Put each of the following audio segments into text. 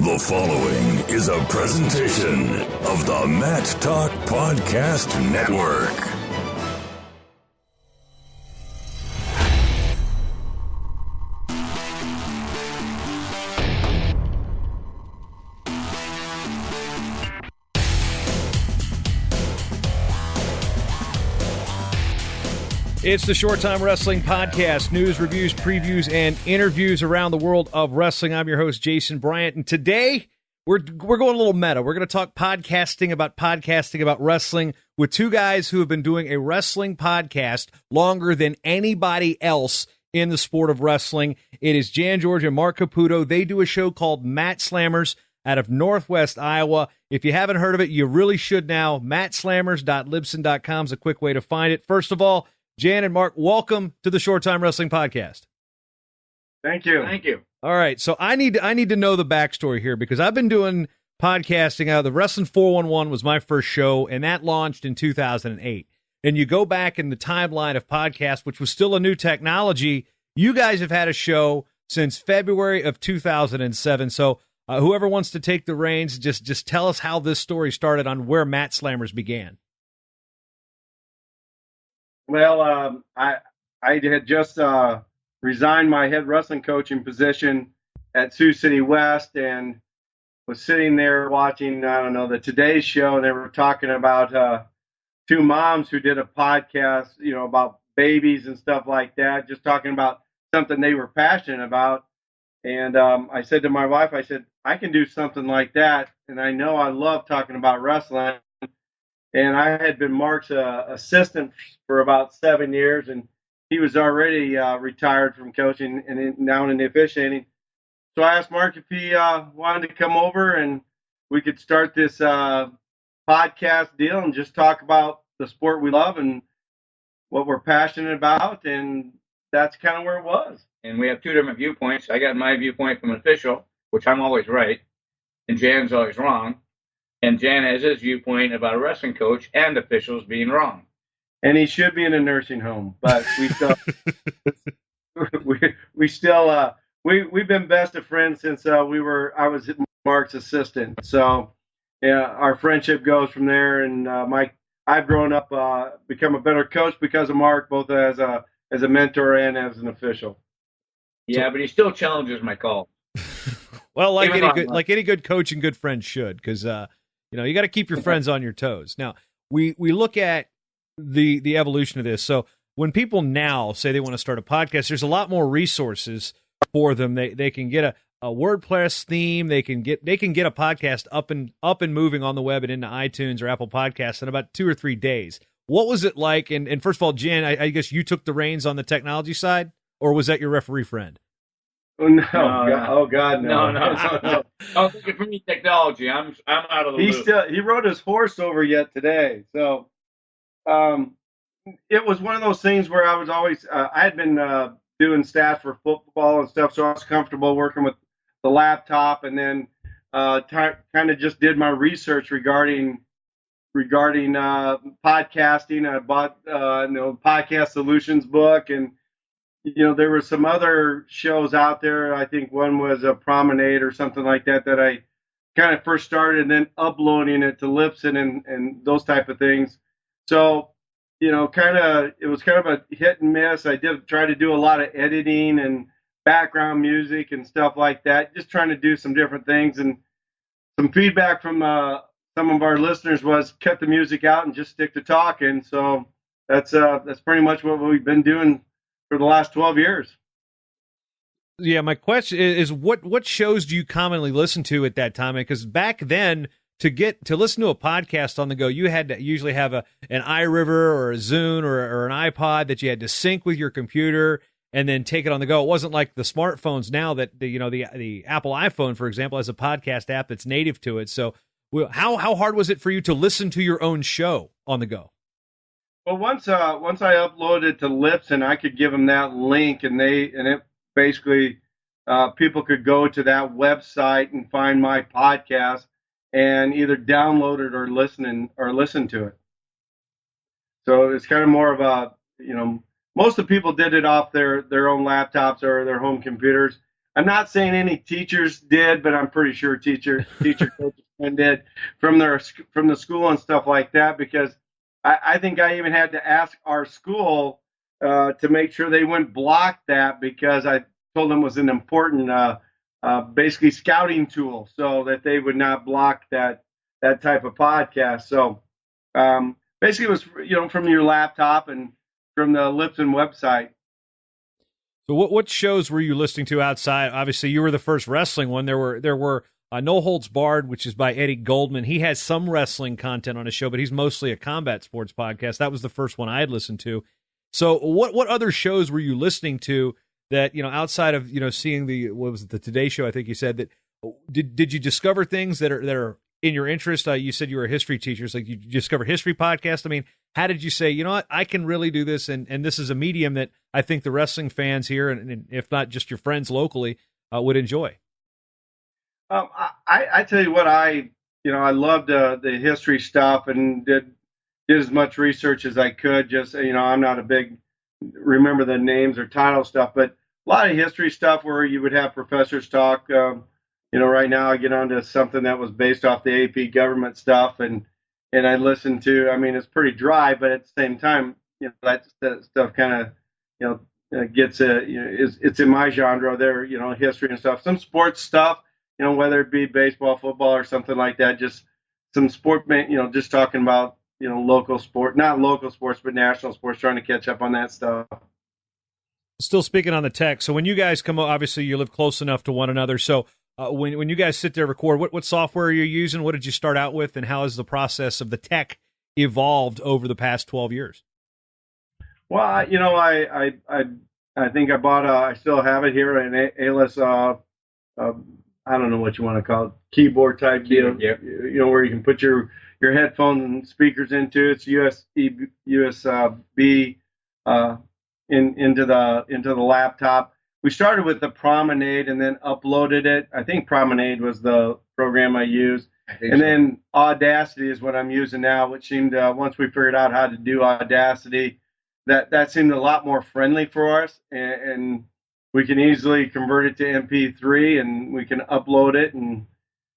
The following is a presentation of the Matt Talk Podcast Network. It's the Short Time Wrestling Podcast, news, reviews, previews, and interviews around the world of wrestling. I'm your host, Jason Bryant, and today we're going a little meta. We're going to talk podcasting about wrestling with two guys who have been doing a wrestling podcast longer than anybody else in the sport of wrestling. It is Jan George and Mark Caputo. They do a show called Mat Slammers out of Northwest Iowa. If you haven't heard of it, you really should now. MattSlammers.Libsyn.com is a quick way to find it. First of all, Jan and Mark, welcome to the Short Time Wrestling Podcast. Thank you. Thank you. All right, so I need to know the backstory here because I've been doing podcasting out of the Wrestling 411 was my first show, and that launched in 2008. And you go back in the timeline of podcasts, which was still a new technology. You guys have had a show since February of 2007. So whoever wants to take the reins, just tell us how this story started on where Mat Slammers began. Well, I had just resigned my head wrestling coaching position at Sioux City West and was sitting there watching, the Today Show, and they were talking about two moms who did a podcast, about babies and stuff like that, just talking about something they were passionate about. And I said to my wife, I can do something like that, and I know I love talking about wrestling. And I had been Mark's assistant for about 7 years, and he was already retired from coaching and now in the officiating. So I asked Mark if he wanted to come over and we could start this podcast deal and just talk about the sport we love and what we're passionate about, and that's kind of where it was. And we have two different viewpoints. I got my viewpoint from an official, which I'm always right, and Jan's always wrong. And Jan has his viewpoint about a wrestling coach and officials being wrong. And he should be in a nursing home, but we've been best of friends since I was Mark's assistant. So yeah, our friendship goes from there. And I've grown up, become a better coach because of Mark, both as a mentor and as an official. Yeah, but he still challenges my call. Well, like any good coach and good friend should, because you got to keep your friends on your toes. Now, we look at the evolution of this. So when people now say they want to start a podcast, there's a lot more resources for them. They can get a WordPress theme. They can get a podcast up and moving on the web and into iTunes or Apple Podcasts in about 2 or 3 days. What was it like? And first of all, Jan, I guess you took the reins on the technology side, or was that your referee friend? Oh no! Oh God, no! No. Don't think for me technology. I'm out of the loop. He rode his horse over yet today. So, it was one of those things where I was always I had been doing stats for football and stuff, so I was comfortable working with the laptop, and then kind of just did my research regarding podcasting. I bought Podcast Solutions book, and there were some other shows out there. I think one was a Promenade or something like that I kind of first started, and then uploading it to Libsyn and those type of things. So, it was kind of a hit and miss. I did try to do a lot of editing and background music and stuff like that, just trying to do some different things. And some feedback from some of our listeners was cut the music out and just stick to talking. So that's pretty much what we've been doing for the last 12 years. Yeah, my question is what shows do you commonly listen to at that time? Because back then, to listen to a podcast on the go, you had to usually have an iRiver or a Zune or an iPod that you had to sync with your computer and then take it on the go. It wasn't like the smartphones now that the Apple iPhone, for example, has a podcast app that's native to it. So how hard was it for you to listen to your own show on the go? Well, once I uploaded to Libsyn, I could give them that link, and it basically people could go to that website and find my podcast and either download it or listen to it. So it's kind of more of a most of the people did it off their own laptops or their home computers. I'm not saying any teachers did, but I'm pretty sure teacher coaches did from the school and stuff like that, because I think I even had to ask our school to make sure they wouldn't block that, because I told them it was an important basically scouting tool, so that they would not block that type of podcast. So basically, it was from your laptop and from the Lipson website. So what shows were you listening to outside? Obviously, you were the first wrestling one. There were No Holds Barred, which is by Eddie Goldman. He has some wrestling content on his show, but he's mostly a combat sports podcast. That was the first one I had listened to. So what other shows were you listening to that, outside of, seeing the Today Show? I think you said that. Did you discover things that are in your interest? You said you were a history teacher. So you discover history podcast. I mean, how did you say, you know what, I can really do this, and this is a medium that I think the wrestling fans here, and if not just your friends locally, would enjoy? I tell you what, I loved the history stuff, and did as much research as I could. Just, I'm not a big remember the names or title stuff, but a lot of history stuff where you would have professors talk. Right now I get onto something that was based off the AP government stuff, and I listen to. I mean, it's pretty dry, but at the same time, that stuff kind of, gets it's in my genre there. History and stuff. Some sports stuff, whether it be baseball, football, or something like that. Just some sport, just talking about local sport, not local sports, but national sports. Trying to catch up on that stuff. Still speaking on the tech. So when you guys come, obviously you live close enough to one another. So when you guys sit there record, what software are you using? What did you start out with, and how has the process of the tech evolved over the past 12 years? Well, I think I bought I still have it here, an ALS. I don't know what you want to call it, keyboard type deal. Yeah. Where you can put your headphones and speakers into. It's USB into the laptop. We started with the Promenade and then uploaded it. I think Promenade was the program I used. Then Audacity is what I'm using now, which seemed, once we figured out how to do Audacity, that seemed a lot more friendly for us. And we can easily convert it to MP3, and we can upload it. And,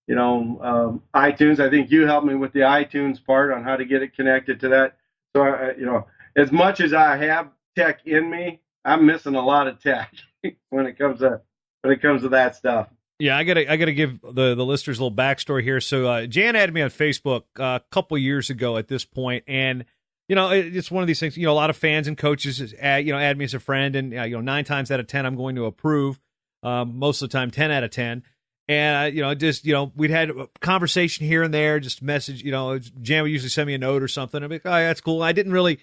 iTunes, I think you helped me with the iTunes part on how to get it connected to that. So, as much as I have tech in me, I'm missing a lot of tech when it comes to that stuff. Yeah, I gotta give the listeners a little backstory here. So Jan added me on Facebook a couple years ago at this point, and it's one of these things. A lot of fans and coaches add me as a friend, and 9 times out of 10 I'm going to approve. Most of the time, 10 out of 10. And we'd had a conversation here and there, just message. Jan would usually send me a note or something. I'd be like, oh, that's cool. I didn't really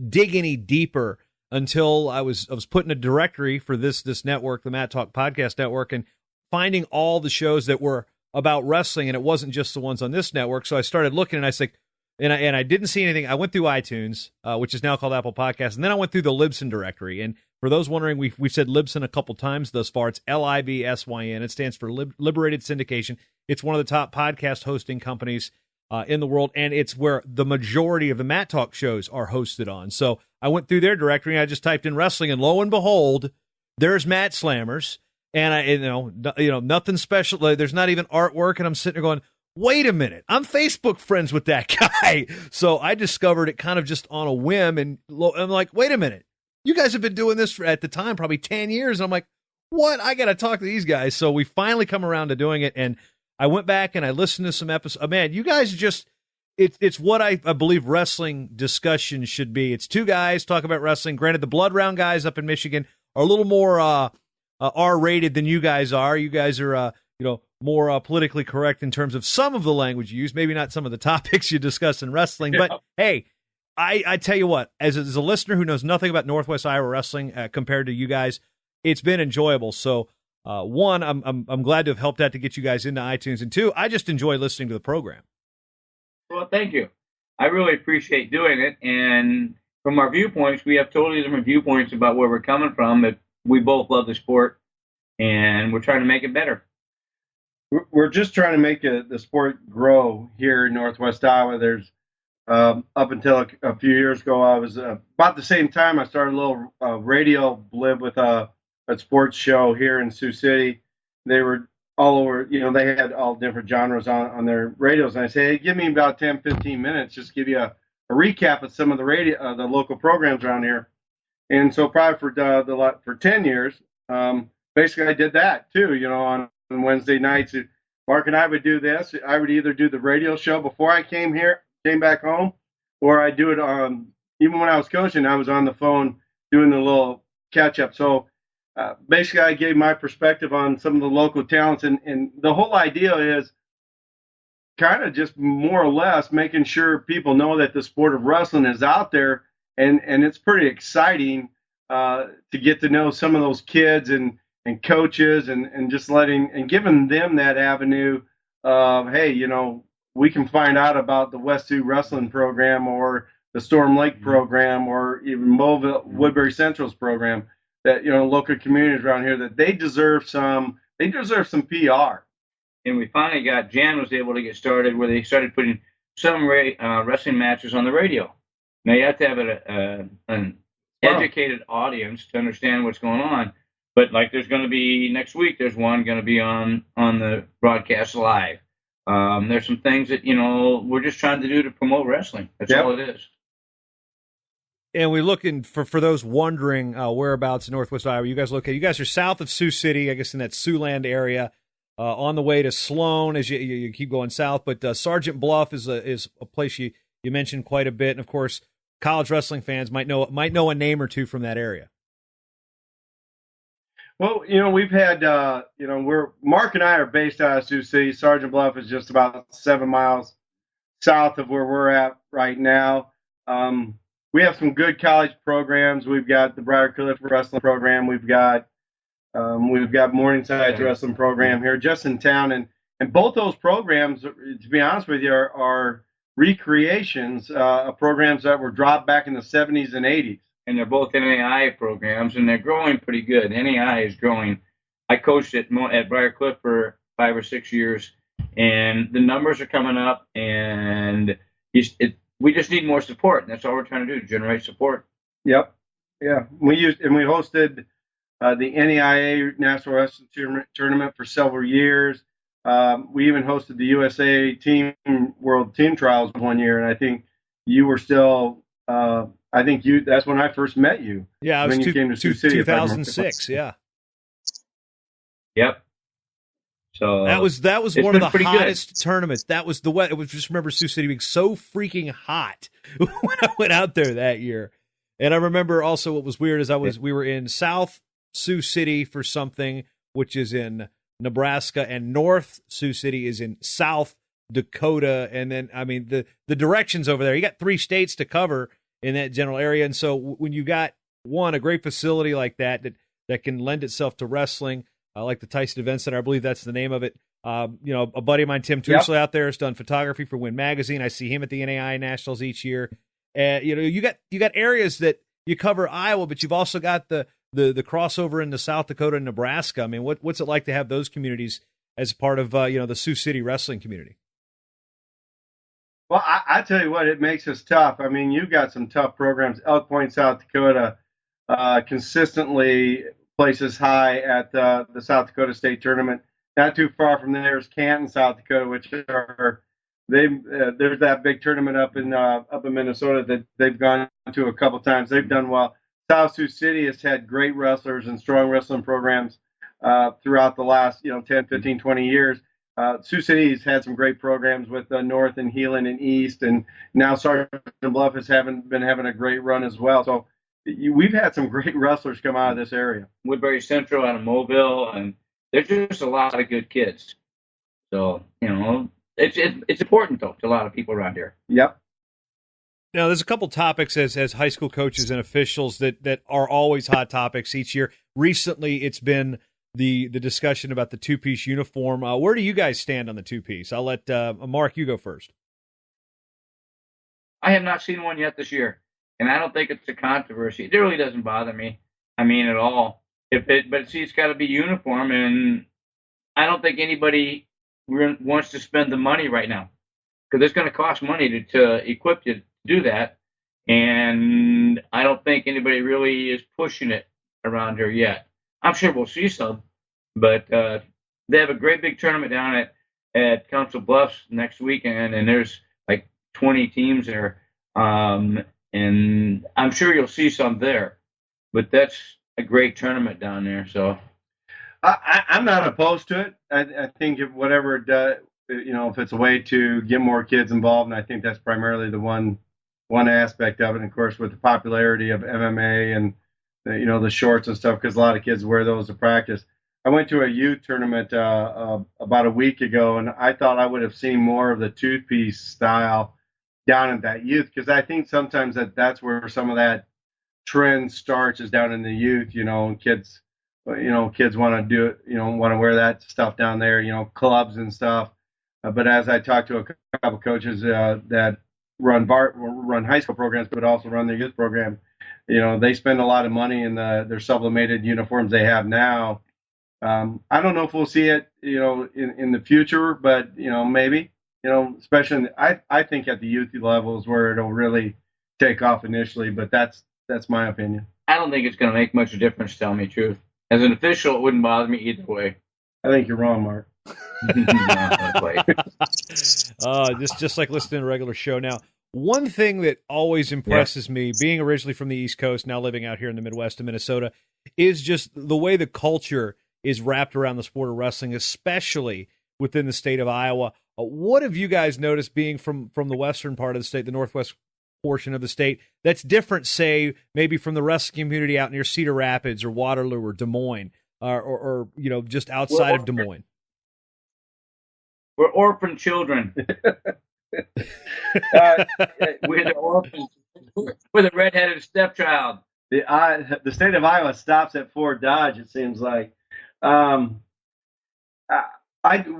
dig any deeper until I was put in a directory for this network, the Matt Talk Podcast Network, and finding all the shows that were about wrestling, and it wasn't just the ones on this network. So I started looking, and I said, and I didn't see anything. I went through iTunes, which is now called Apple Podcasts, and then I went through the Libsyn directory. And for those wondering, we've said Libsyn a couple times thus far. It's LIBSYN. It stands for Liberated Syndication. It's one of the top podcast hosting companies in the world, and it's where the majority of the Matt Talk shows are hosted on. So I went through their directory, and I just typed in wrestling, and lo and behold, there's Matt Slammers, and nothing special. There's not even artwork, and I'm sitting there going, wait a minute, I'm Facebook friends with that guy. So I discovered it kind of just on a whim, and I'm like, wait a minute, you guys have been doing this for, at the time, probably 10 years. And I'm like, what? I got to talk to these guys. So we finally come around to doing it, and I went back and I listened to some episodes. Man, you guys it's what I believe wrestling discussion should be. It's two guys talk about wrestling. Granted, the Blood Round guys up in Michigan are a little more R-rated than you guys are. You guys are, more politically correct in terms of some of the language you use, maybe not some of the topics you discuss in wrestling. But hey, I tell you what, as a listener who knows nothing about Northwest Iowa wrestling compared to you guys, it's been enjoyable. So, one, I'm glad to have helped out to get you guys into iTunes, and two, I just enjoy listening to the program. Well, thank you. I really appreciate doing it. And from our viewpoints, we have totally different viewpoints about where we're coming from, but we both love the sport, and we're trying to make it better. We're just trying to make the sport grow here in Northwest Iowa. There's up until a few years ago, I was about the same time I started a little radio blib with a sports show here in Sioux City. they were all over, they had all different genres on their radios. And I say, hey, give me about 10, 15 minutes, just give you a recap of some of the the local programs around here. And so probably for 10 years, basically I did that too, on Wednesday nights. Mark and I would do this. I would either do the radio show before I came back home, or I do it even when I was coaching, I was on the phone doing the little catch up. So basically I gave my perspective on some of the local talents, and the whole idea is kind of just more or less making sure people know that the sport of wrestling is out there, and it's pretty exciting to get to know some of those kids and coaches, and just giving them that avenue of, hey, we can find out about the West Sioux wrestling program, or the Storm Lake program, or even Mobile Woodbury Central's program, that local communities around here, that they deserve some PR. And we finally Jan was able to get started where they started putting some wrestling matches on the radio. Now you have to have an educated audience to understand what's going on. But like there's going to be next week, there's one going to be on the broadcast live. There's some things that, we're just trying to do to promote wrestling. That's all it is. And we're looking for those wondering whereabouts in Northwest Iowa you guys located. You guys are south of Sioux City, I guess in that Siouxland area, on the way to Sloan as you keep going south. But Sergeant Bluff is a place you mentioned quite a bit, and of course, college wrestling fans might know a name or two from that area. Well, we've had, Mark and I are based out of Sioux City. Sergeant Bluff is just about 7 miles south of where we're at right now. We have some good college programs. We've got the Briarcliff wrestling program. We've got Morningside's wrestling program here just in town. And both those programs, to be honest with you, are recreations of programs that were dropped back in the 70s and 80s. And they're both NAI programs, and they're growing pretty good. NAI is growing. I coached at Briarcliff for 5 or 6 years, and the numbers are coming up, and we just need more support, and that's all we're trying to do, generate support. Yep. Yeah. We hosted the NAIA National Wrestling Tournament for several years. We even hosted the USA World Team Trials one year, and I think you were still that's when I first met you. Yeah, it was you came to Sioux City, 2006, yeah. Yep. So that was one of the hottest tournaments. That was it was just remember Sioux City being so freaking hot when I went out there that year. And I remember also what was weird is we were in South Sioux City for something, which is in Nebraska, and North Sioux City is in South Dakota. And then the directions over there, you got 3 states to cover in that general area. And so when you got a great facility like that can lend itself to wrestling, like the Tyson Event Center, I believe that's the name of it. A buddy of mine, Tim Tuesley, out there has done photography for Win Magazine. I see him at the NAI Nationals each year. You got areas that you cover Iowa, but you've also got the crossover into South Dakota and Nebraska. I mean, what's it like to have those communities as part of the Sioux City wrestling community? Well, I tell you what, it makes us tough. I mean, you've got some tough programs. Elk Point, South Dakota, consistently places high at the South Dakota State Tournament. Not too far from there is Canton, South Dakota, which there's that big tournament up in Minnesota that they've gone to a couple times. They've done well. South Sioux City has had great wrestlers and strong wrestling programs throughout the last 10, 15, 20 years. Sioux City has had some great programs with North and Heelan and East, and now Sergeant Bluff has been having a great run as well. So we've had some great wrestlers come out of this area. Woodbury Central out of Mobile, and there's just a lot of good kids. So it's important though to a lot of people around here. Yep. Now, there's a couple topics as high school coaches and officials that are always hot topics each year. Recently, it's been the discussion about the 2-piece uniform. Where do you guys stand on the 2-piece? I'll let Mark, you go first. I have not seen one yet this year, and I don't think it's a controversy. It really doesn't bother me. I mean, at all. But it's got to be uniform, and I don't think anybody wants to spend the money right now because it's going to cost money to equip you to do that, and I don't think anybody really is pushing it around here yet. I'm sure we'll see some, but they have a great big tournament down at Council Bluffs next weekend, and there's like 20 teams there. And I'm sure you'll see some there, but that's a great tournament down there. So I'm not opposed to it. I think if whatever it does, if it's a way to get more kids involved, and I think that's primarily the one aspect of it. And of course, with the popularity of MMA and the shorts and stuff, because a lot of kids wear those to practice. I went to a youth tournament about a week ago, and I thought I would have seen more of the two-piece style down at that youth, because I think sometimes that's where some of that trend starts, is down in the youth. Kids want to do it, want to wear that stuff down there, clubs and stuff. But as I talked to a couple of coaches that run high school programs, but also run their youth program, they spend a lot of money in their sublimated uniforms they have now. I don't know if we'll see it, in the future, but maybe, especially I think at the youth levels where it'll really take off initially. But that's my opinion. I don't think it's going to make much difference, to tell me the truth. As an official, it wouldn't bother me either way. I think you're wrong, Mark. Just like listening to a regular show. Now, one thing that always impresses me, being originally from the East Coast, now living out here in the Midwest of Minnesota, is just the way the culture is wrapped around the sport of wrestling, especially within the state of Iowa. What have you guys noticed, being from the western part of the state, the northwest portion of the state, that's different, say, maybe from the wrestling community out near Cedar Rapids or Waterloo or Des Moines, or just outside of Des Moines? We're orphan children. We're the orphans. We're the redheaded stepchild. The state of Iowa stops at Fort Dodge, it seems like.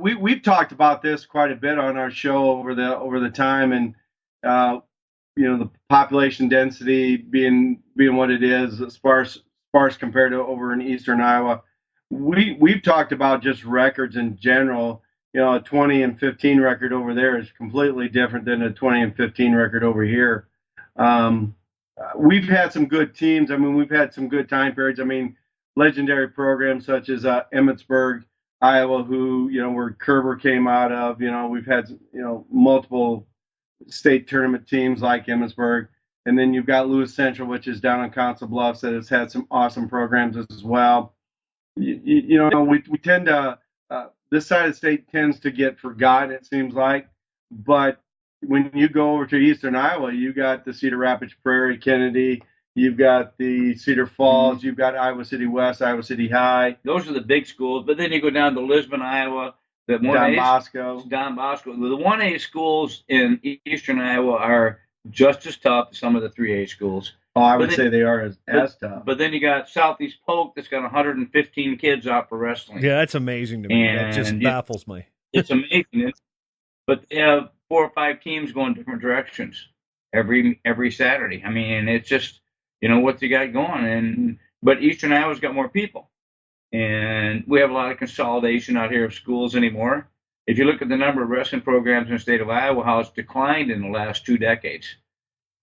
We've talked about this quite a bit on our show over the time, and the population density being what it is, sparse compared to over in eastern Iowa. We've talked about just records in general. A 20-15 record over there is completely different than a 20-15 record over here. We've had some good teams. I mean, we've had some good time periods. I mean, legendary programs such as Emmetsburg, Iowa, who, where Kerber came out of. We've had, multiple state tournament teams like Emmetsburg. And then you've got Lewis Central, which is down on Council Bluffs, that has had some awesome programs as well. We tend to, this side of the state tends to get forgotten, it seems like. But when you go over to eastern Iowa, you got the Cedar Rapids, Prairie, Kennedy. You've got the Cedar Falls. You've got Iowa City West, Iowa City High. Those are the big schools. But then you go down to Lisbon, Iowa. Don Bosco. The 1A schools in eastern Iowa are just as tough as some of the 3A schools. Oh, I would say they are as tough. But then you got Southeast Polk that's got 115 kids out for wrestling. Yeah, that's amazing to me. That just baffles me. It's amazing. But they have 4 or 5 teams going different directions every Saturday. I mean, it's just, what you got going. But eastern Iowa's got more people. And we have a lot of consolidation out here of schools anymore. If you look at the number of wrestling programs in the state of Iowa, how it's declined in the last 2 decades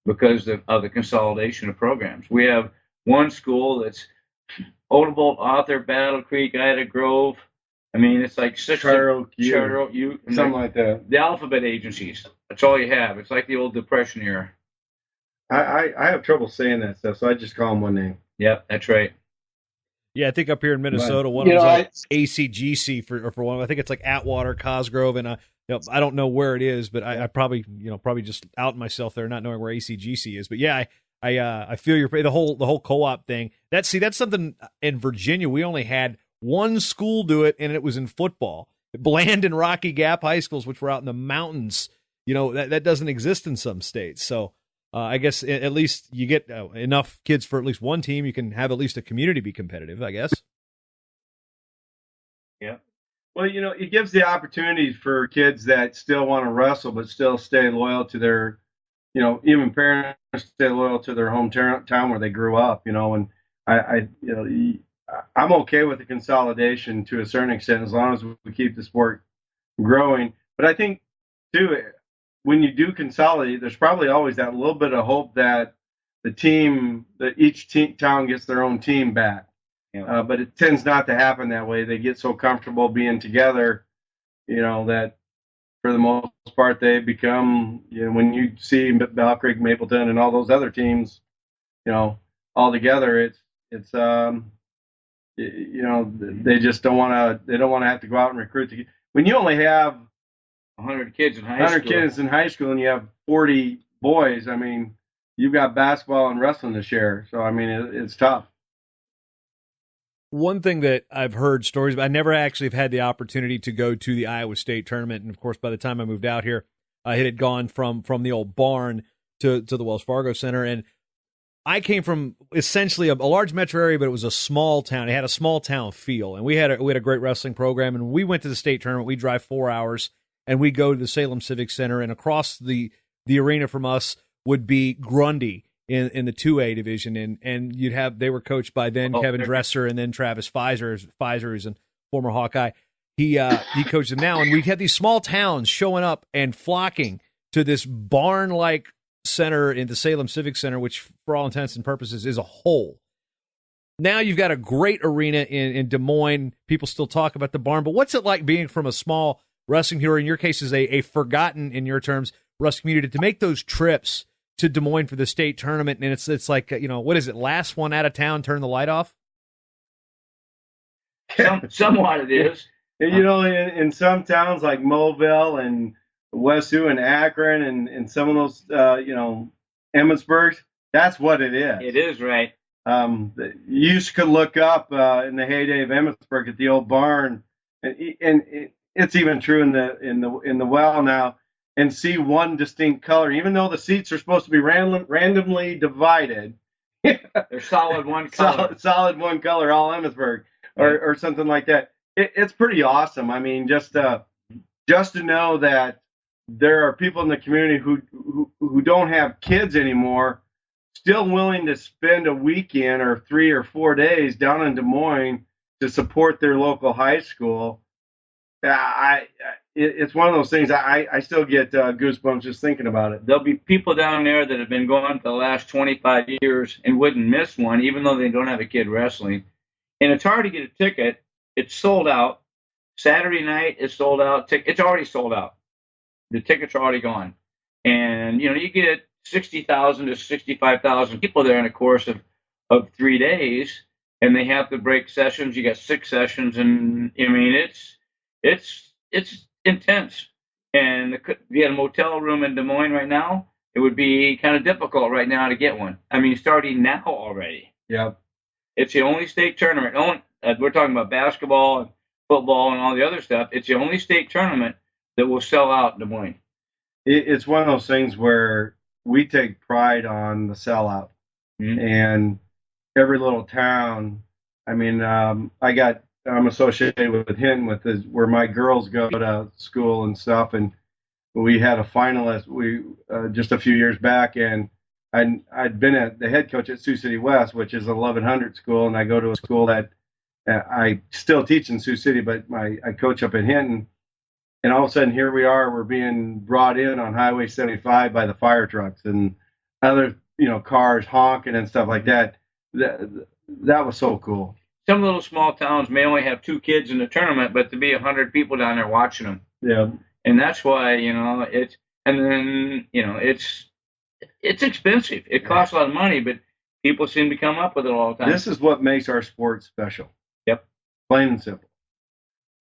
because of the consolidation of programs. We have one school that's Odebolt, Author, Battle Creek, Ida Grove. I mean, it's like Charter Oak, something like that. The alphabet agencies. That's all you have. It's like the old Depression era. I have trouble saying that stuff, so I just call them one name. Yep, that's right. Yeah, I think up here in Minnesota, one of them is like ACGC for one. I think it's like Atwater, Cosgrove, and I don't know where it is, but I probably just out myself there, not knowing where ACGC is. But yeah, I feel the whole co-op thing. That's something in Virginia. We only had one school do it, and it was in football. Bland and Rocky Gap high schools, which were out in the mountains. That doesn't exist in some states. So I guess at least you get enough kids for at least one team. You can have at least a community be competitive, I guess. Yeah. Well, it gives the opportunity for kids that still want to wrestle, but still stay loyal to their, even parents stay loyal to their hometown where they grew up, and I'm okay with the consolidation to a certain extent, as long as we keep the sport growing. But I think, too, when you do consolidate, there's probably always that little bit of hope that each town gets their own team back. Yeah. But it tends not to happen that way. They get so comfortable being together, that for the most part they become, when you see Bell Creek, Mapleton, and all those other teams, all together, they just don't want to. They don't want to have to go out and recruit. When you only have 100 kids in high 100 school. kids in high school and you have 40 boys, I mean, you've got basketball and wrestling to share. So I mean, it's tough. One thing that I've heard stories about, I never actually have had the opportunity to go to the Iowa State tournament. And of course, by the time I moved out here, it had gone from the old barn to the Wells Fargo Center. And I came from essentially a large metro area, but it was a small town. It had a small town feel. And we had a great wrestling program. And we went to the state tournament. We drive 4 hours and we go to the Salem Civic Center. And across the arena from us would be Grundy in the 2A division, and they were coached by then Kevin Dresser and then Travis Pfizer, who's a former Hawkeye. He coached them now, and we'd have these small towns showing up and flocking to this barn-like center in the Salem Civic Center, which for all intents and purposes is a hole. Now you've got a great arena in Des Moines. People still talk about the barn, but what's it like being from a small wrestling community, or in your case is a forgotten, in your terms, wrestling community, to make those trips to Des Moines for the state tournament? And it's like, what is it, last one out of town, turn the light off? Somewhat it is. In some towns like Mobile and West Sioux and Akron and some of those, Emmitsburg, that's what it is. It is, right. You could look up in the heyday of Emmitsburg at the old barn, and it's even true in the well now, and see one distinct color, even though the seats are supposed to be randomly divided. They're solid one color. Solid one color, all Emmitsburg, or something like that. It's pretty awesome. I mean, just to know that there are people in the community who don't have kids anymore, still willing to spend a weekend or 3 or 4 days down in Des Moines to support their local high school. It's one of those things. I still get goosebumps just thinking about it. There'll be people down there that have been going for the last 25 years and wouldn't miss one, even though they don't have a kid wrestling. And it's hard to get a ticket. It's sold out. Saturday night is sold out. It's already sold out. The tickets are already gone. And, you get 60,000 to 65,000 people there in the course of 3 days, and they have to break sessions. You got 6 sessions, and I mean, it's intense. And if you had a motel room in Des Moines right now, it would be kind of difficult right now to get one. I mean, starting now already. Yeah. It's the only state tournament. We're talking about basketball and football and all the other stuff. It's the only state tournament that will sell out in Des Moines. It's one of those things where we take pride on the sellout. Mm-hmm. And every little town. I mean, I'm associated with Hinton, where my girls go to school and stuff. And we had a finalist just a few years back, and I'd been the head coach at Sioux City West, which is a 1100 school, and I go to a school that I still teach in Sioux City, but I coach up at Hinton. And all of a sudden, here we are. We're being brought in on Highway 75 by the fire trucks and other, cars honking and stuff like that. That was so cool. Some little small towns may only have 2 kids in the tournament, but to be 100 people down there watching them. Yeah. And that's why, it's expensive. It costs a lot of money, but people seem to come up with it all the time. This is what makes our sport special. Yep. Plain and simple.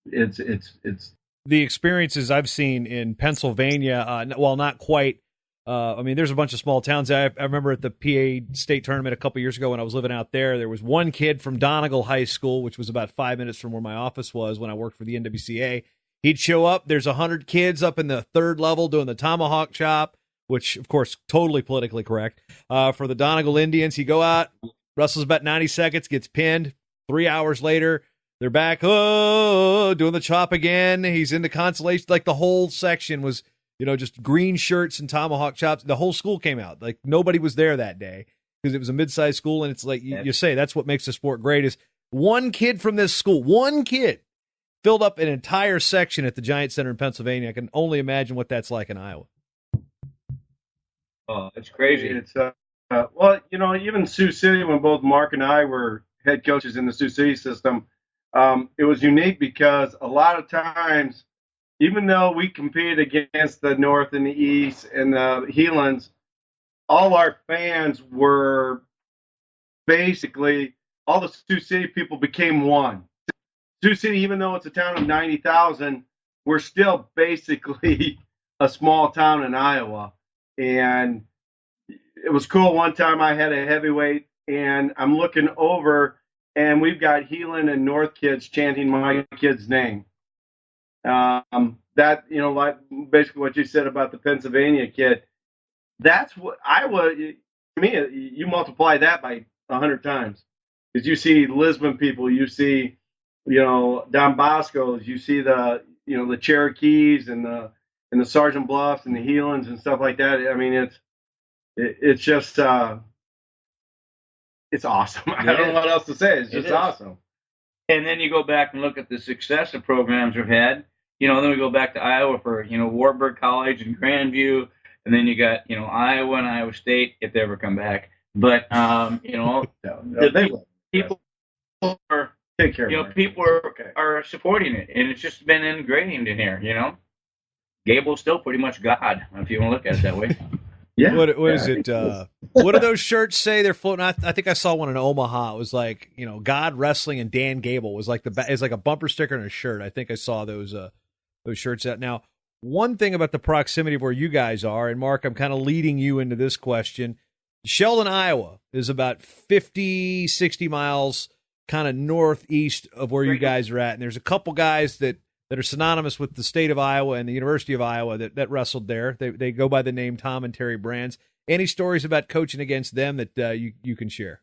It's the experiences I've seen in Pennsylvania, while not quite, there's a bunch of small towns. I remember at the PA state tournament a couple years ago when I was living out there was one kid from Donegal High School, which was about 5 minutes from where my office was when I worked for the NWCA. He'd show up. There's 100 kids up in the 3rd level doing the tomahawk chop, which, of course, totally politically correct, for the Donegal Indians. He'd go out, wrestles about 90 seconds, gets pinned. 3 hours later, they're back, doing the chop again. He's in the consolation. Like, the whole section was, just green shirts and tomahawk chops. The whole school came out. Like, nobody was there that day because it was a mid-sized school. And it's like you say, that's what makes the sport great is one kid from this school, one kid filled up an entire section at the Giant Center in Pennsylvania. I can only imagine what that's like in Iowa. Oh, it's crazy. It's even Sioux City, when both Mark and I were head coaches in the Sioux City system. It was unique because a lot of times, even though we competed against the North and the East and the Heelands, all our fans were basically, all the Sioux City people became one. Sioux City, even though it's a town of 90,000, we're still basically a small town in Iowa. And it was cool. One time I had a heavyweight, and I'm looking over, and we've got Heelan and North kids chanting my kid's name. That, like basically what you said about the Pennsylvania kid, that's what Iowa, to me, you multiply that by 100 times. Because you see Lisbon people, you see, Don Bosco's, you see the Cherokees and the Sergeant Bluffs and the Heelans and stuff like that. I mean, it's just it's awesome. I don't know what else to say. It's just awesome. And then you go back and look at the success the programs have had. Then we go back to Iowa for Wartburg College and Grandview, and then you got Iowa and Iowa State if they ever come back. But people are take care. People are supporting it, and it's just been ingrained in here. Gable's still pretty much God, if you want to look at it that way. Yeah. What is it? What do those shirts say? They're floating. I think I saw one in Omaha. It was like God Wrestling and Dan Gable was like it's like a bumper sticker and a shirt. I think I saw those shirts out. Now, one thing about the proximity of where you guys are, and Mark, I'm kind of leading you into this question. Sheldon, Iowa is about 50, 60 miles kind of northeast of where you guys are at. And there's a couple guys that are synonymous with the state of Iowa and the University of Iowa that wrestled there. They go by the name Tom and Terry Brands. Any stories about coaching against them that you can share?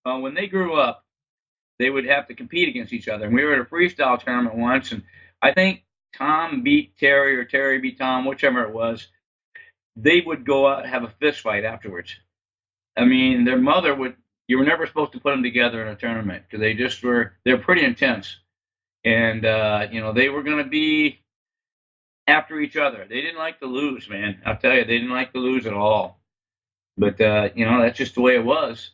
When they grew up, they would have to compete against each other. And we were at a freestyle tournament once, and I think Tom beat Terry or Terry beat Tom, whichever it was. They would go out and have a fist fight afterwards. I mean, their mother would. You were never supposed to put them together in a tournament because they're pretty intense. And, they were going to be after each other. They didn't like to lose, man. I'll tell you, they didn't like to lose at all. But, that's just the way it was.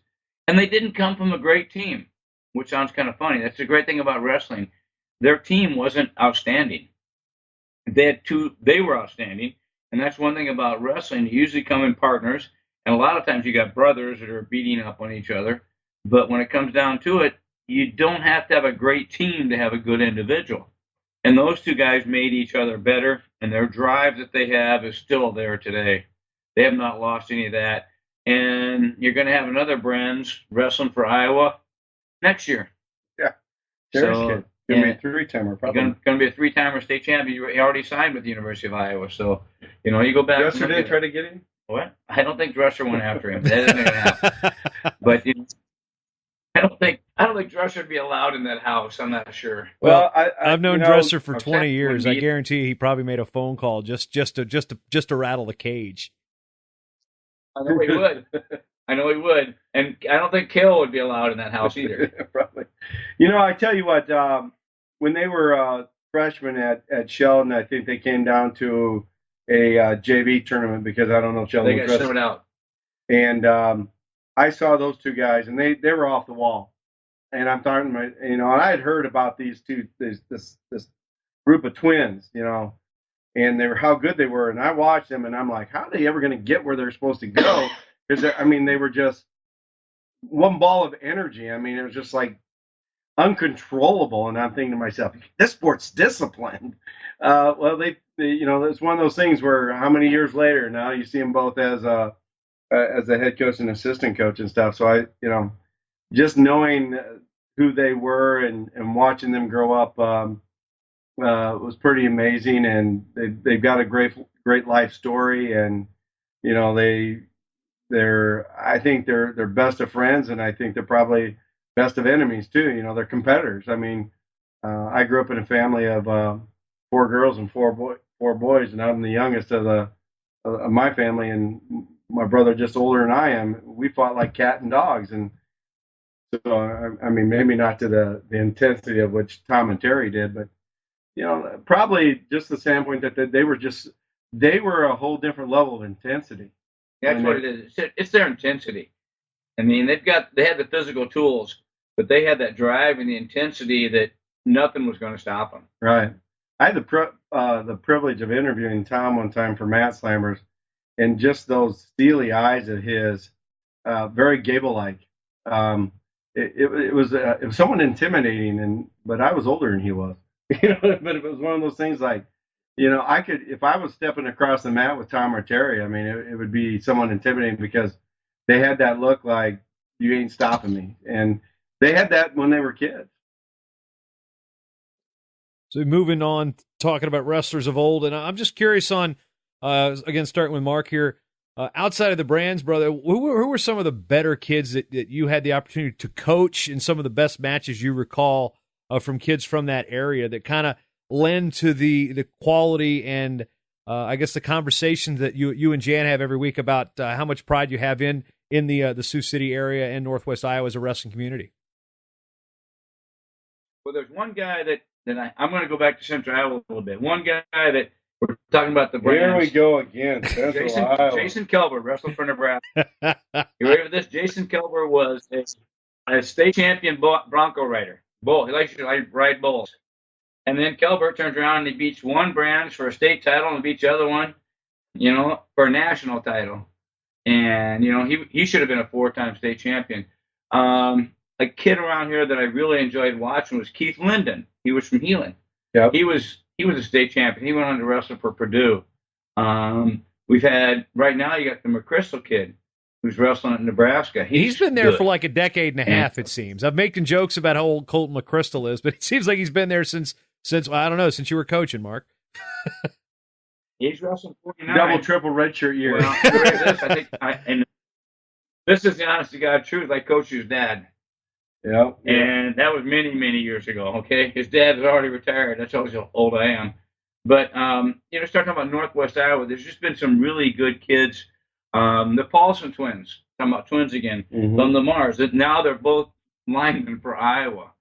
And they didn't come from a great team, which sounds kind of funny. That's the great thing about wrestling. Their team wasn't outstanding. They were outstanding. And that's one thing about wrestling. You usually come in partners. And a lot of times you got brothers that are beating up on each other. But when it comes down to it, you don't have to have a great team to have a good individual. And those two guys made each other better, and their drive that they have is still there today. They have not lost any of that. And you're going to have another Brands wrestling for Iowa next year. Yeah. Going to be a three-timer, probably. Going to be a three-timer state champion. He already signed with the University of Iowa. So, you go back. Dresser didn't try to get him? What? I don't think Dresser went after him. That isn't going to happen. But I don't think Dresser would be allowed in that house. I'm not sure. Well, I've known Dresser for 20 years. I guarantee he probably made a phone call just to rattle the cage. I know he would. And I don't think Kill would be allowed in that house either. Probably. I tell you what. When they were freshmen at Sheldon, I think they came down to a JV tournament because I don't know if Sheldon was thrown out. And I saw those two guys, and they were off the wall. And I'm talking, and I had heard about these two, this group of twins, and how good they were. And I watched them, and I'm like, how are they ever going to get where they're supposed to go? Because they were just one ball of energy. I mean, it was just like uncontrollable. And I'm thinking to myself, this sport's disciplined. Well, it's one of those things where how many years later now you see them both as a head coach and assistant coach and stuff. So just knowing who they were and watching them grow up was pretty amazing. And they've got a great life story. And I think they're best of friends, and I think they're probably best of enemies too. They're competitors. I mean, I grew up in a family of 4 girls and 4 boys, and I'm the youngest of my family, and my brother just older than I am. We fought like cat and dogs, and so maybe not to the intensity of which Tom and Terry did, but probably just the standpoint that they were a whole different level of intensity. That's what it is. It's their intensity. I mean, they had the physical tools, but they had that drive and the intensity that nothing was going to stop them. Right. I had the privilege of interviewing Tom one time for Mat Slammers, and just those steely eyes of his, very Gable-like. It was somewhat intimidating, but I was older than he was. You know, but it was one of those things like, you know, I could, if I was stepping across the mat with Tom or Terry, I mean, it would be somewhat intimidating because they had that look like, you ain't stopping me. And they had that when they were kids. So moving on, talking about wrestlers of old, and I'm just curious on, again, starting with Mark here, outside of the brands, brother, who were some of the better kids that you had the opportunity to coach in some of the best matches you recall from kids from that area that kind of lend to the quality and I guess the conversations that you and Jan have every week about how much pride you have in the Sioux City area and Northwest Iowa as a wrestling community? Well, there's one guy that I'm going to go back to Central Iowa a little bit. One guy that we're talking about the brands. Here we go again. Jason Kelber wrestled for Nebraska. You ready for this? Jason Kelber was a state champion Bronco rider. Bull. He likes to ride bulls. And then Kelber turns around and he beats one brand for a state title and beats the other one, you know, for a national title. And, you know, he should have been a 4-time state champion. A kid around here that I really enjoyed watching was Keith Linden. He was from Healing. Yep. He was a state champion. He went on to wrestle for Purdue. We've had, right now you got the McChrystal kid who's wrestling at Nebraska. He's been there good. for like a decade and a half, it seems. I've making jokes about how old Colton McChrystal is, but it seems like he's been there since I don't know, since you were coaching, Mark. He's wrestling 49. Double, triple redshirt year. Well, and this is the honest to God truth. I coached his dad. Yeah. And that was many, many years ago, okay? His dad is already retired. That's how old I am. But, you know, start talking about Northwest Iowa, there's just been some really good kids. The Paulson twins, talking about twins again, from the Mars. Now they're both linemen for Iowa.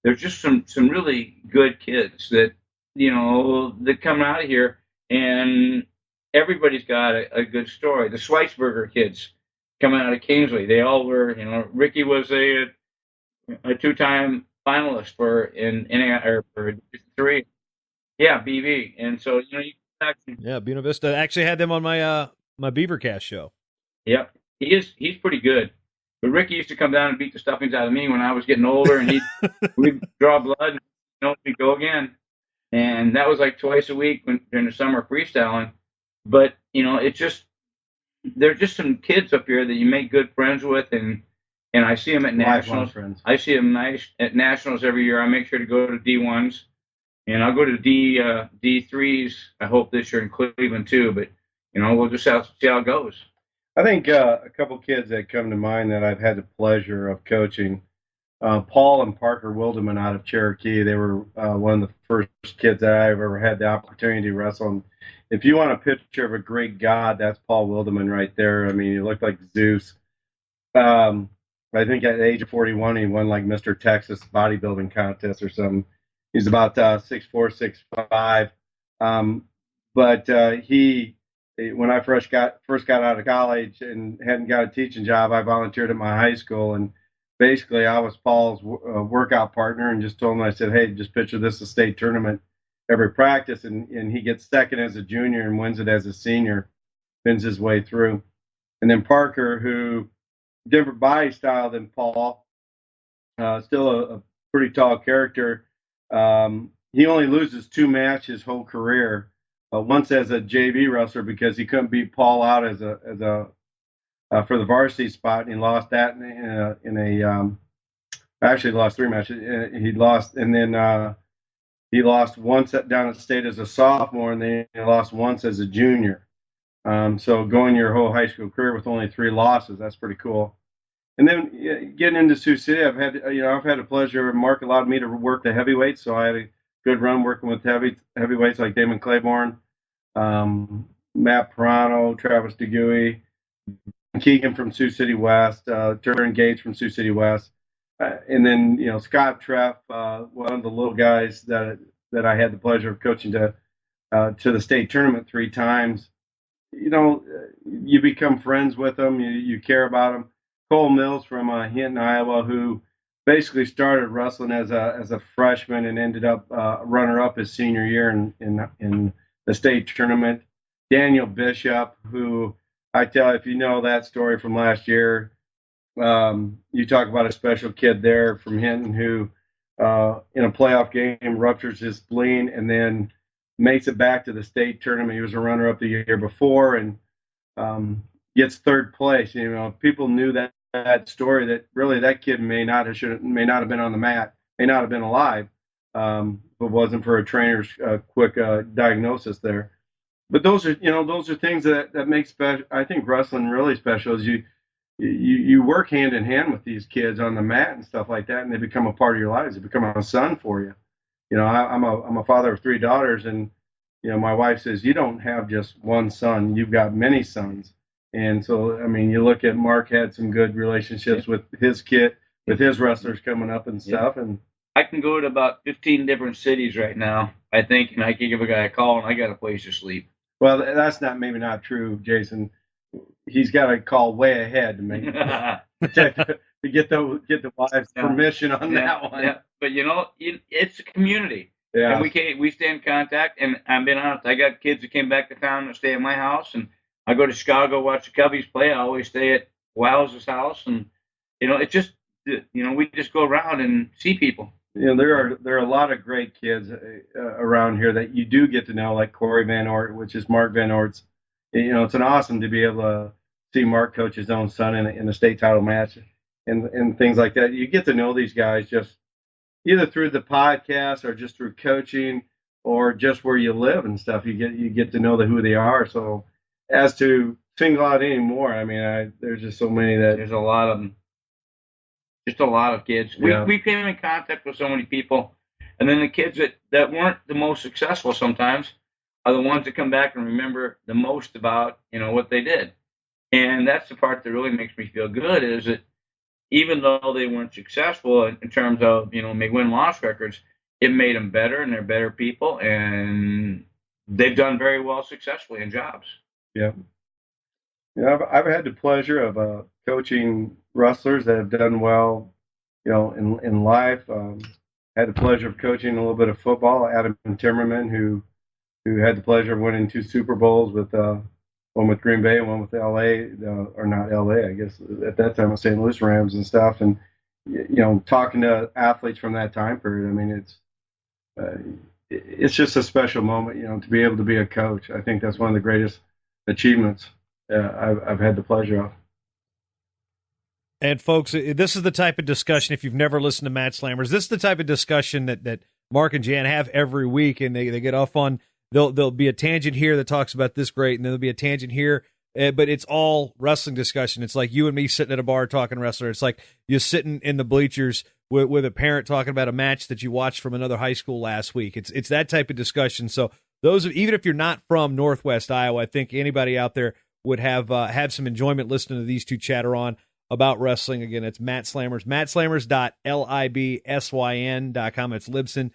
There's just some really good kids that, you know, that come out of here, and everybody's got a good story. The Schweizberger kids coming out of Kingsley, they all were, you know, Ricky was a 2-time finalist for three. Yeah, BV. And so, you know, you actually, yeah, Buena Vista. I actually had them on my my Beavercast show. Yep. He's pretty good. But Ricky used to come down and beat the stuffings out of me when I was getting older, and we'd draw blood and, you know, we'd go again. And that was like twice a week during the summer freestyling. But, you know, there's just some kids up here that you make good friends with, and I see them at nationals. I see them at nationals every year. I make sure to go to D1s, and I'll go to D3s. I hope this year in Cleveland too. But, you know, we'll just see how it goes. I think a couple kids that come to mind that I've had the pleasure of coaching, Paul and Parker Wilderman out of Cherokee. They were one of the first kids that I've ever had the opportunity to wrestle. And if you want a picture of a Greek god, that's Paul Wilderman right there. I mean, he looked like Zeus. I think at the age of 41, he won like Mr. Texas bodybuilding contest or something. He's about 6'4", 6'5". But when I first got out of college and hadn't got a teaching job, I volunteered at my high school, and basically I was Paul's workout partner, and just told him, I said, hey, just picture this a state tournament every practice, and he gets second as a junior and wins it as a senior, spins his way through. And then Parker, who different body style than Paul, still a pretty tall character. He only loses 2 matches his whole career. Once as a JV wrestler because he couldn't beat Paul out as a for the varsity spot, and he lost that actually lost 3 matches. He lost, and then he lost once down at state as a sophomore, and then he lost once as a junior. So going your whole high school career with only 3 losses, that's pretty cool. And then getting into Sioux City, I've had the pleasure. Mark allowed me to work the heavyweights, so I had a good run working with heavyweights like Damon Claiborne, Matt Pirano, Travis DeGuy, Keegan from Sioux City West, Turner Gage from Sioux City West, and then Scott Treff, one of the little guys that I had the pleasure of coaching to the state tournament 3 times. You become friends with them. You care about them. Cole Mills from Hinton, Iowa, who basically started wrestling as a freshman and ended up runner-up his senior year in the state tournament. Daniel Bishop, who I tell you, if you know that story from last year, you talk about a special kid there from Hinton who, in a playoff game, ruptures his spleen and then makes it back to the state tournament. He was a runner-up the year before and gets third place. You know, people knew that story, that really that kid may not have been on the mat, may not have been alive, if it wasn't for a trainer's quick diagnosis there. But those are things that make I think wrestling really special. Is you work hand in hand with these kids on the mat and stuff like that, and they become a part of your lives. They become a son for you. You know, I'm a father of 3 daughters, and you know, my wife says you don't have just one son; you've got many sons. And so, I mean, you look at Mark had some good relationships with his kid, with his wrestlers coming up and stuff. And I can go to about 15 different cities right now, I think, and I can give a guy a call, and I got a place to sleep. Well, that's maybe not true, Jason. He's got to call way ahead to make to get the wives' permission on that one. Yeah. But you know, it's a community. Yeah. And we stay in contact. And I'm being honest, I got kids that came back to town that stay at my house, and I go to Chicago, watch the Cubbies play. I always stay at Wow's house, and you know, it's just, you know, we just go around and see people. You know, there are a lot of great kids around here that you do get to know, like Corey Van Ort, which is Mark Van Ort's. You know, it's an awesome to be able to see Mark coach his own son in a state title match and things like that. You get to know these guys just either through the podcast or just through coaching or just where you live and stuff. You get to know who they are. So as to single out any more, I mean, there's just so many that there's a lot of them. Just a lot of kids. We came in contact with so many people, and then the kids that weren't the most successful sometimes are the ones that come back and remember the most about, you know, what they did. And that's the part that really makes me feel good, is that even though they weren't successful in terms of, you know, win-loss records, it made them better, and they're better people, and they've done very well successfully in jobs. Yeah. Yeah, I've had the pleasure of coaching wrestlers that have done well, you know, in life. Had the pleasure of coaching a little bit of football. Adam Timmerman, who had the pleasure of winning 2 Super Bowls with one with Green Bay and one with LA, or not LA, I guess at that time, with St. Louis Rams and stuff. And you know, talking to athletes from that time period, I mean, it's just a special moment, you know, to be able to be a coach. I think that's one of the greatest achievements I've had the pleasure of. And folks, this is the type of discussion, if you've never listened to Mat Slammers, this is the type of discussion that Mark and Jan have every week, and they get off on, there'll be a tangent here that talks about this great, and then there'll be a tangent here, but it's all wrestling discussion. It's like you and me sitting at a bar talking wrestler. It's like you're sitting in the bleachers with a parent talking about a match that you watched from another high school last week. It's that type of discussion. So even if you're not from Northwest Iowa, I think anybody out there would have some enjoyment listening to these two chatter on about wrestling. Again, it's Mat Slammers, matslammers.libsyn.com. It's Libsyn.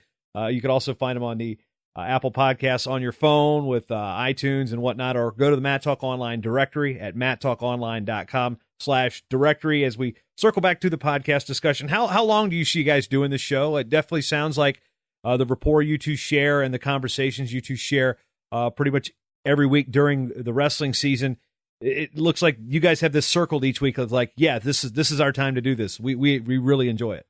You can also find them on the Apple Podcasts on your phone with iTunes and whatnot, or go to the Mat Talk Online directory at mattalkonline.com/directory. As we circle back to the podcast discussion, how long do you see you guys doing this show? It definitely sounds like the rapport you two share and the conversations you two share pretty much every week during the wrestling season. It looks like you guys have this circled each week of like, yeah, this is our time to do this. We really enjoy it.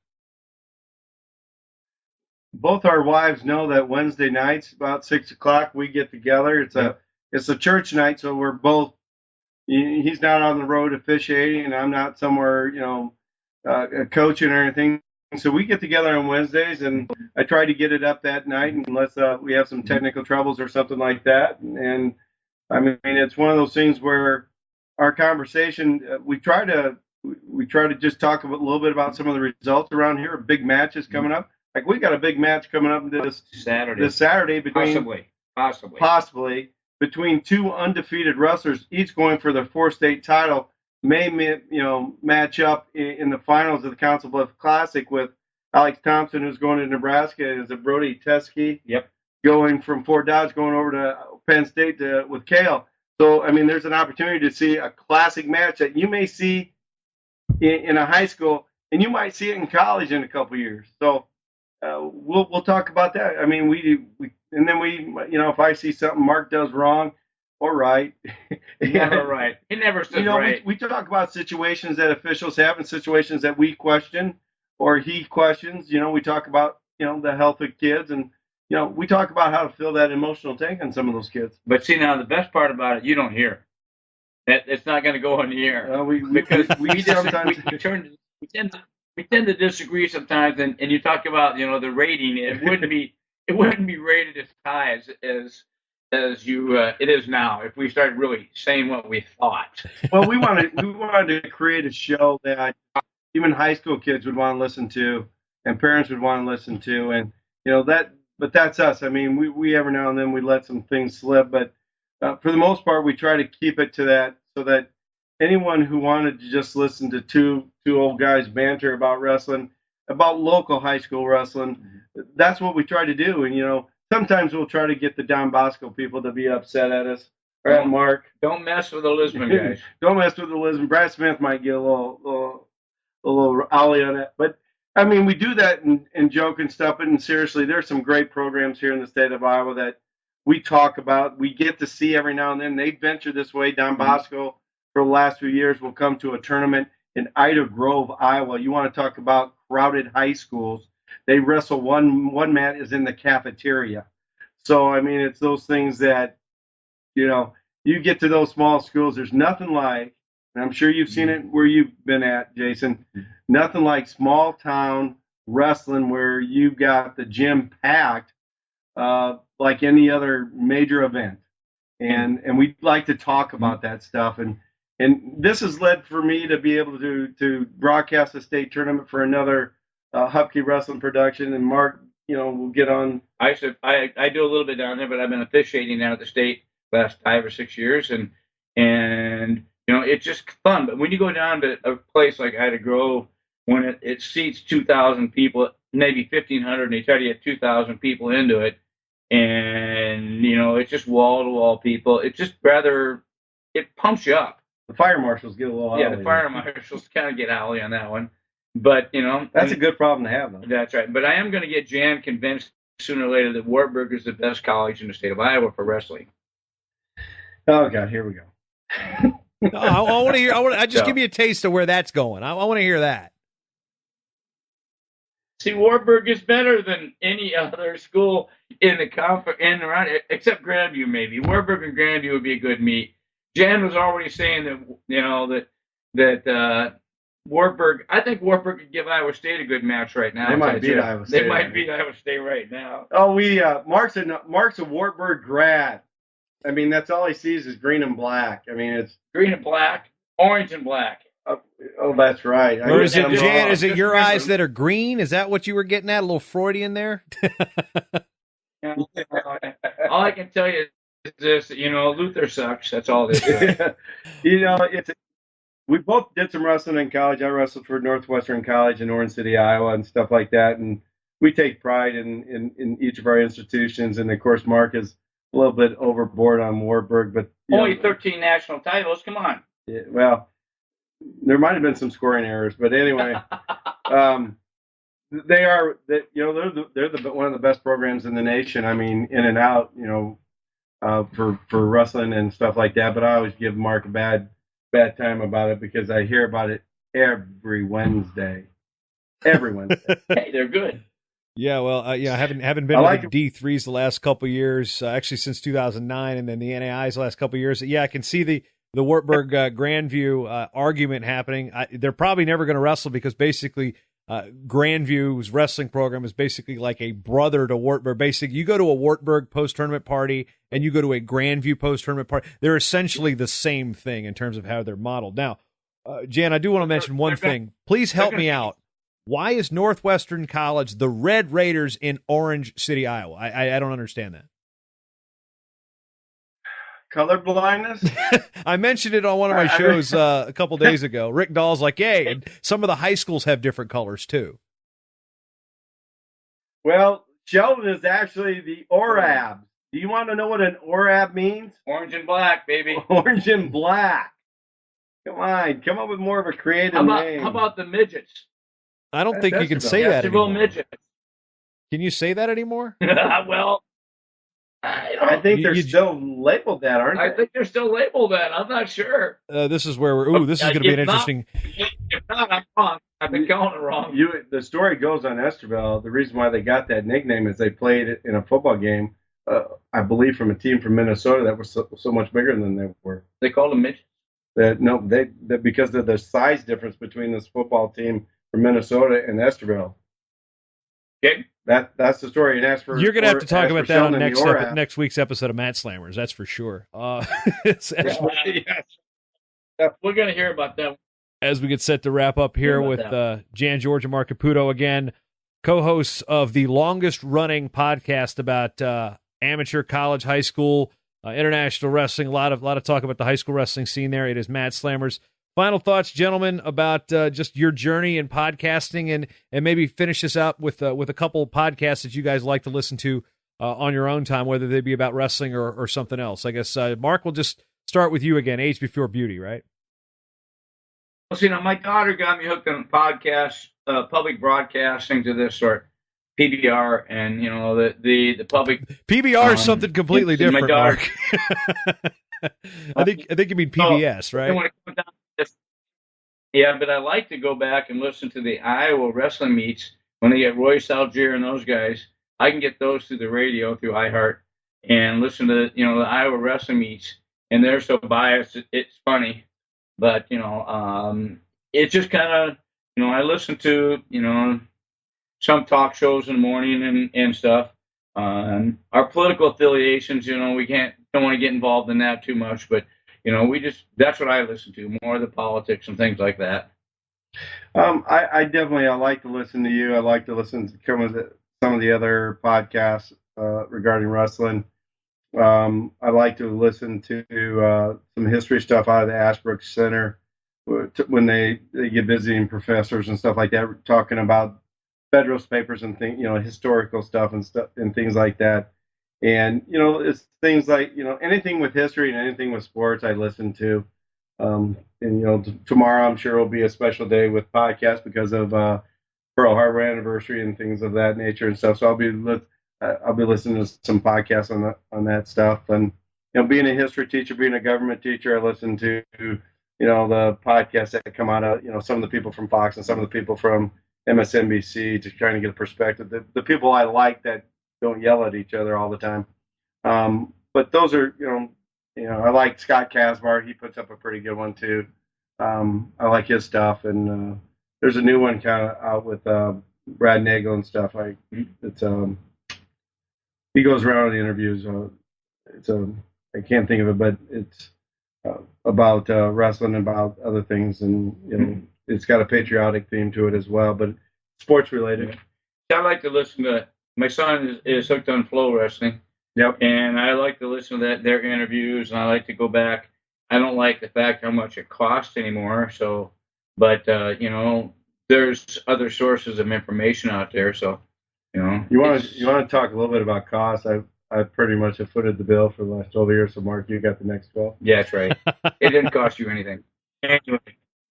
Both our wives know that Wednesday nights about 6:00 we get together. It's a church night, so we're both. He's not on the road officiating, and I'm not somewhere, you know, coaching or anything. So we get together on Wednesdays, and I try to get it up that night unless we have some technical troubles or something like that. And I mean, it's one of those things where our conversation, we try to just talk a little bit about some of the results around here. Big matches coming up. Like we got a big match coming up this Saturday between possibly between 2 undefeated wrestlers, each going for their 4-state title. May match up in the finals of the Council Bluffs Classic with Alex Thompson, who's going to Nebraska, and is a Brody Teskey. Yep. Going from Fort Dodge, going over to Penn State with Kale. So, I mean, there's an opportunity to see a classic match that you may see in a high school, and you might see it in college in a couple years. So we'll talk about that. I mean, and then if I see something Mark does wrong or right, Never right. He never says right. We talk about situations that officials have and situations that we question or he questions. We talk about the health of kids, and we talk about how to fill that emotional tank on some of those kids. But see, now the best part about it, you don't hear. It's not going to go on the air because we tend to disagree sometimes, and you talk about the rating. It wouldn't be rated as high as it is now if we started really saying what we thought. Well, we wanted to create a show that even high school kids would want to listen to, and parents would want to listen to, and But that's us. I mean, we every now and then we let some things slip, but for the most part, we try to keep it to that, so that anyone who wanted to just listen to two old guys banter about wrestling, about local high school wrestling, that's what we try to do. And sometimes we'll try to get the Don Bosco people to be upset at us. Right, Mark? Don't mess with the Lisbon guys. Don't mess with the Lisbon. Brad Smith might get a little ollie on it, but I mean, we do that and joke and stuff, but seriously, there's some great programs here in the state of Iowa that we talk about. We get to see every now and then. They venture this way. Don Bosco, for the last few years, will come to a tournament in Ida Grove, Iowa. You want to talk about crowded high schools. They wrestle one mat is in the cafeteria. So, I mean, it's those things that, you get to those small schools, there's nothing like, and I'm sure you've seen it where you've been at, Jason, nothing like small town wrestling where you've got the gym packed like any other major event. And we like to talk about that stuff. And this has led for me to be able to broadcast a state tournament for another Hupkey Wrestling production. And Mark, we'll get on. I do a little bit down there, but I've been officiating down at the state last 5 or 6 years, and it's just fun. But when you go down to a place like Ida Grove, when it seats 2,000 people, maybe 1,500, and they try to get 2,000 people into it, and it's just wall to wall people. It's just it pumps you up. The fire marshals get a little the fire marshals kind of get owly on that one, but that's a good problem to have, though. That's right. But I am going to get Jan convinced sooner or later that Wartburg is the best college in the state of Iowa for wrestling. Oh God, here we go. No, I want to hear. Just give me a taste of where that's going. I want to hear that. See, Wartburg is better than any other school in the around, except Grandview maybe. Wartburg and Grandview would be a good meet. Jan was already saying that Wartburg. I think Wartburg could give Iowa State a good match right now. They might beat Iowa State. They might beat Iowa State right now. Oh, Mark's a Wartburg grad. I mean, that's all he sees is green and black. I mean, it's green and black, orange and black. Oh, that's right. Or is it, Jan, is it your eyes that are green? Is that what you were getting at? A little Freudian there? All I can tell you is this, Luther sucks. That's all it is. We both did some wrestling in college. I wrestled for Northwestern College in Orange City, Iowa, and stuff like that. And we take pride in each of our institutions. And, of course, Mark is a little bit overboard on Wartburg, but only 13 national titles. Come on. Yeah, well, there might have been some scoring errors, but anyway, they're one of the best programs in the nation. I mean, in and out, for wrestling and stuff like that. But I always give Mark a bad time about it because I hear about it every Wednesday. Every Wednesday. Hey, they're good. Yeah, well, I haven't been to the D3s the last couple of years, actually since 2009, and then the NAIs the last couple of years. Yeah, I can see the Wartburg Grandview argument happening. They're probably never going to wrestle because basically Grandview's wrestling program is basically like a brother to Wartburg. Basically, you go to a Wartburg post-tournament party and you go to a Grandview post-tournament party. They're essentially the same thing in terms of how they're modeled. Now, Jan, I do want to mention one thing. Please help me out. Why is Northwestern College the Red Raiders in Orange City, Iowa? I don't understand that. Color blindness? I mentioned it on one of my shows a couple days ago. Rick Dahl's like, hey, and some of the high schools have different colors too. Well, Sheldon is actually the ORAB. Do you want to know what an ORAB means? Orange and black, baby. Orange and black. Come on, come up with more of a creative name. How about the midgets? I don't think you can say that Yesterville anymore. midgets. Can you say that anymore? Well, I think they're still labeled that, aren't they? I think they're still labeled that. I'm not sure. This is where we're. Ooh, this is going to be an interesting. If not, I'm wrong. I've been calling it wrong. The story goes on Esterville. The reason why they got that nickname is they played in a football game, I believe, from a team from Minnesota that was so much bigger than they were. They called them midgets. That because of the size difference between this football team from Minnesota and Esterville. Okay. That's the story. And as for you're going to have to talk about that on next week's episode of Mat Slammers. That's for sure. We're going to hear about that. As we get set to wrap up here with Jan George and Mark Caputo again, co-hosts of the longest-running podcast about amateur, college, high school, international wrestling. A lot of talk about the high school wrestling scene there. It is Mat Slammers. Final thoughts, gentlemen, about just your journey in podcasting, and maybe finish this up with a couple of podcasts that you guys like to listen to on your own time, whether they be about wrestling or something else. I guess, Mark, we'll just start with you again. Age Before Beauty, right? Well, see, my daughter got me hooked on podcasts, public broadcasting to this sort, PBR, and the public PBR is something completely different, Mark. I think you mean PBS, right? When it comes down to this, yeah, but I like to go back and listen to the Iowa wrestling meets when they get Royce Algier and those guys. I can get those through the radio, through iHeart, and listen to the Iowa wrestling meets, and they're so biased, it's funny. But, it's just kind of, I listen to, some talk shows in the morning and stuff. Our political affiliations, we don't want to get involved in that too much. But, that's what I listen to, more of the politics and things like that. I definitely, I like to listen to you. I like to listen to some of the other podcasts regarding wrestling. I like to listen to some history stuff out of the Ashbrook Center when they get visiting professors and stuff like that, talking about Federalist Papers and historical stuff and things like that. And it's things like anything with history and anything with sports I listen to. And tomorrow I'm sure will be a special day with podcasts because of Pearl Harbor anniversary and things of that nature and stuff. So I'll be listening to some podcasts on that stuff. And being a history teacher, being a government teacher, I listen to the podcasts that come out of some of the people from Fox and some of the people from MSNBC, to trying to get a perspective. The people I like that don't yell at each other all the time. But those are I like Scott Kasbar. He puts up a pretty good one too. I like his stuff, and there's a new one kind of out with Brad Nagel and stuff. He goes around in the interviews. I can't think of it, but it's about wrestling, about other things, and it's got a patriotic theme to it as well, but sports related. I like to listen to. My son is hooked on Flow Wrestling. Yep. And I like to listen to their interviews, and I like to go back. I don't like the fact how much it costs anymore. So, but there's other sources of information out there. So, you want to talk a little bit about costs. I pretty much have footed the bill for the last 12 years. So, Mark, you got the next 12. Yeah, that's right. It didn't cost you anything. Anyway.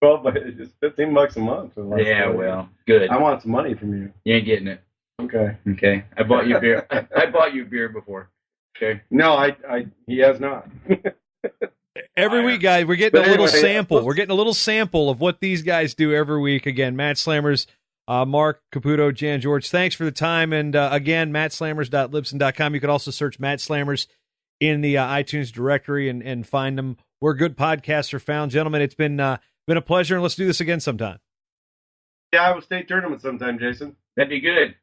12, but it's just $15 a month. Yeah, well, good. I want some money from you. You ain't getting it. Okay. I bought you beer. I bought you beer before. Okay. No, he has not. Every week, guys, we're getting a little sample. We're getting a little sample of what these guys do every week. Again, Mat Slammers, Mark Caputo, Jan George. Thanks for the time. And again, matslammers.libsyn.com. You can also search Mat Slammers in the iTunes directory and find them where good podcasts are found. Gentlemen, it's been a pleasure, and let's do this again sometime. Yeah, Iowa State tournament sometime, Jason. That'd be good.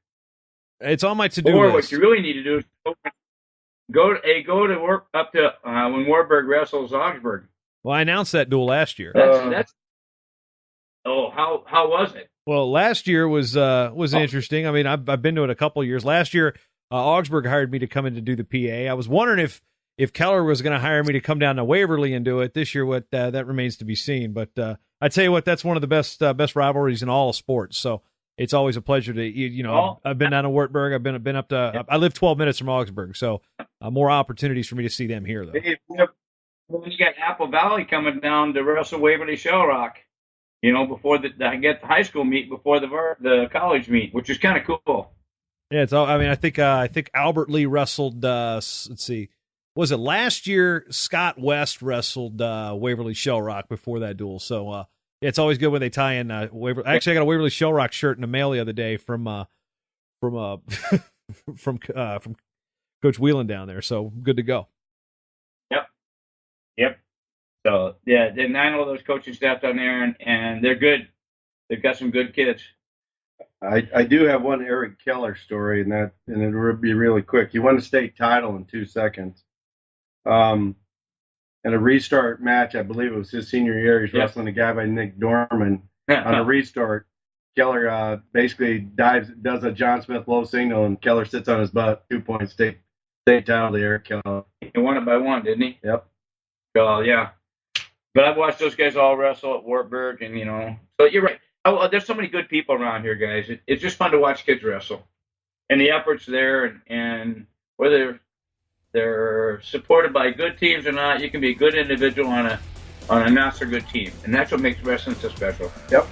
It's on my to-do list. Or list. what you really need to do is go to work up to when Wartburg wrestles Augsburg. Well, I announced that duel last year. That's how was it? Well, last year was interesting. I mean, I've been to it a couple of years. Last year, Augsburg hired me to come in to do the PA. I was wondering if Keller was going to hire me to come down to Waverly and do it this year. What that remains to be seen. But I tell you what, that's one of the best rivalries in all of sports. So it's always a pleasure to I've been down to Wartburg. I've been up to. I live 12 minutes from Augsburg, so more opportunities for me to see them here though. Hey, Well, you got Apple Valley coming down to wrestle Waverly Shell Rock, before I get the high school meet before the college meet, which is kind of cool. Yeah, it's all. I mean, I think Albert Lee wrestled. Let's see, was it last year? Scott West wrestled Waverly Shell Rock before that duel. So yeah, it's always good when they tie in Waverly. Actually, I got a Waverly Shell Rock shirt in the mail the other day from from Coach Whelan down there. So good to go. Yep. So yeah, and I know those coaching staff down there, and they're good. They've got some good kids. I do have one Eric Keller story, and it'll be really quick. He won the state title in 2 seconds. In a restart match, I believe it was his senior year, he's wrestling a guy by Nick Dorman. On a restart, Keller basically does a John Smith low signal, and Keller sits on his butt. 2-point state title to Eric Keller. He won it by 1, didn't he? Yep. So yeah. But I've watched those guys all wrestle at Wartburg, and so you're right. There's so many good people around here, guys. It's just fun to watch kids wrestle, and the effort's there. And whether they're supported by good teams or not, you can be a good individual on a not so good team, and that's what makes wrestling so special. Yep.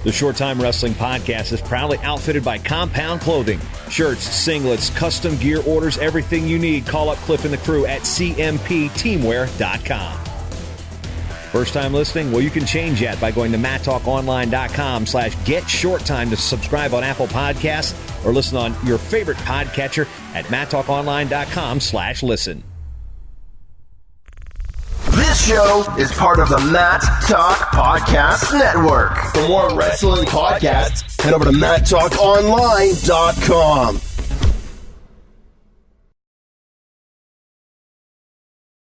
The Short Time Wrestling Podcast is proudly outfitted by Compound Clothing. Shirts, singlets, custom gear orders, everything you need. Call up Cliff and the crew at cmpteamwear.com. First time listening? Well, you can change that by going to mattalkonline.com/getshorttime to subscribe on Apple Podcasts or listen on your favorite podcatcher at mattalkonline.com/listen. This show is part of the Matt Talk Podcast Network. For more wrestling podcasts, head over to mattalkonline.com.